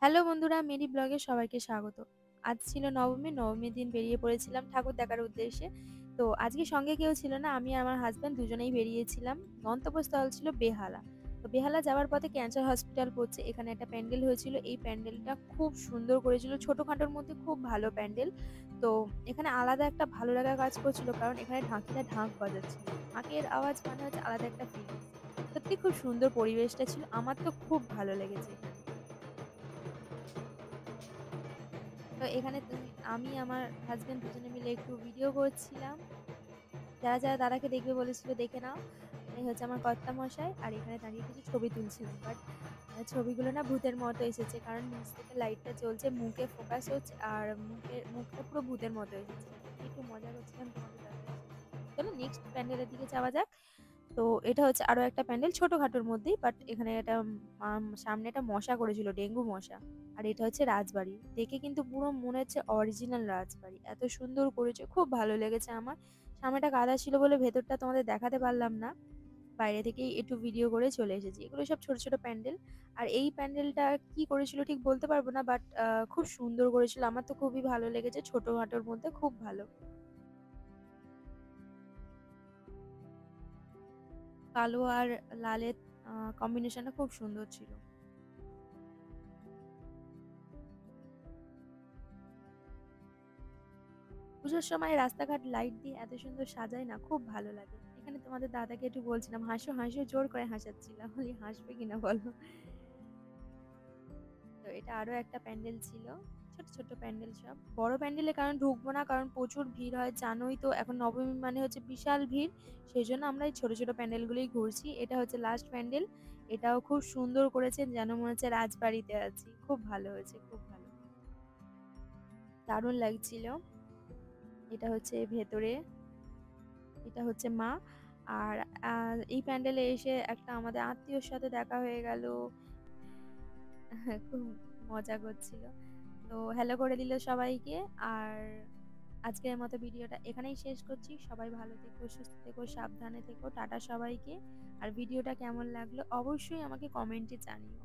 Hello বন্ধুরা, Mary ব্লগে সবাইকে স্বাগত। আজ ছিল নবমী। নবমীর দিন বেরিয়ে পড়েছিলাম ঠাকুর দেখার উদ্দেশ্যে। তো আজকে সঙ্গে কেউ ছিল না, আমি আর আমার হাসব্যান্ড দুজনেই বেরিয়েছিলাম। গন্তব্যস্থল ছিল বেহালা। তো বেহালা যাওয়ার পথে ক্যান্সার হসপিটাল পড়ছে, এখানে একটা প্যান্ডেল হয়েছিল। এই প্যান্ডেলটা খুব সুন্দর করেছিল, ছোটখাটোর মধ্যে খুব ভালো প্যান্ডেল। তো এখানে আলাদা একটা ভালো লাগা কাজ করছিল, কারণ এখানে ঢাকিরা ঢাক বাজাচ্ছিল। ঢাকের আওয়াজ মানে হচ্ছে আলাদা একটা ফিলিংস। সত্যি খুব সুন্দর পরিবেশটা ছিল, আমার তো খুব ভালো লেগেছে এখানে। তো এখানে আমি আমার হাসব্যান্ড দুজনে মিলে একটু ভিডিও করছিলাম। যারা দাদাকে দেখবে বলেছিল দেখে নাও। এই হচ্ছে আমার কর্তামশাই, আর এখানে দাঁড়িয়ে কিছু ছবি তুলছিলাম। বাট ছবিগুলো না ভূতের মতো এসেছে, কারণ নিচ থেকে লাইটটা জ্বলছে, মুখে ফোকাস হচ্ছে, আর মুখটা পুরো ভূতের মতো এসেছে। একটু মজা করছিলাম তোমাদের দাদার সাথে। চলো নেক্সট প্যান্ডেলের দিকে যাওয়া যাক। তো এটা হচ্ছে আরো একটা প্যান্ডেল ছোটখাটোর মধ্যেই, বাট এখানে একটা সামনে একটা মশা করেছিল, ডেঙ্গু মশা। আর এটা হচ্ছে রাজবাড়ি, দেখে কিন্তু পুরো মনে হচ্ছে অরিজিনাল রাজবাড়ি, এত সুন্দর করেছে, খুব ভালো লেগেছে আমার। সামনেটা কাদা ছিল বলে ভেতরটা তোমাদের দেখাতে পারলাম না, বাইরে থেকেই একটু ভিডিও করে চলে এসেছি। এগুলো সব ছোট ছোট প্যান্ডেল। আর এই প্যান্ডেলটা কি করেছিল ঠিক বলতে পারবো না, বাট খুব সুন্দর করেছিল, আমার তো খুবই ভালো লেগেছে, ছোটখাটোর মধ্যে খুব ভালো। কালো আর লালের কম্বিনেশনটা খুব সুন্দর ছিল। পুজোর সময় রাস্তাঘাট লাইট দিয়ে এত সুন্দর সাজায় না, খুব ভালো লাগে। এখানে তোমাদের দাদাকে একটু বলছিলাম হাসো হাসো, জোর করে হাসাচ্ছিলাম, বলি হাসবে কিনা বলো। তো এটা আরো একটা প্যান্ডেল ছিল, ছোট ছোট প্যান্ডেল সব। বড় প্যান্ডেলে কারণ ঢুকবো না, কারণ প্রচুর ভিড় হয়, জানোই তো এখন নবমী মানে হচ্ছে বিশাল ভিড়। সেই জন্য আমরা এই ছোট ছোট প্যান্ডেলগুলোই ঘুরছি। এটা হচ্ছে লাস্ট প্যান্ডেল, এটাও খুব সুন্দর করেছেন, যেন মনে হচ্ছে রাজবাড়িতে আছি। খুব ভালো হয়েছে, খুব ভালো, দারুণ লাগছিল। এটা হচ্ছে ভেতরে, এটা হচ্ছে মা। আর এই প্যান্ডেলে এসে একটা আমাদের আত্মীয়র সাথে দেখা হয়ে গেল। খুব মজা করছিল। তো হ্যালো করে দিল সবাইকে। আর আজকের মতো ভিডিওটা এখানেই শেষ করছি। সবাই ভালো থেকো, সুস্থ থেকো, সাবধানে থেকো। টাটা সবাইকে। আর ভিডিওটা কেমন লাগলো অবশ্যই আমাকে কমেন্টে জানিও।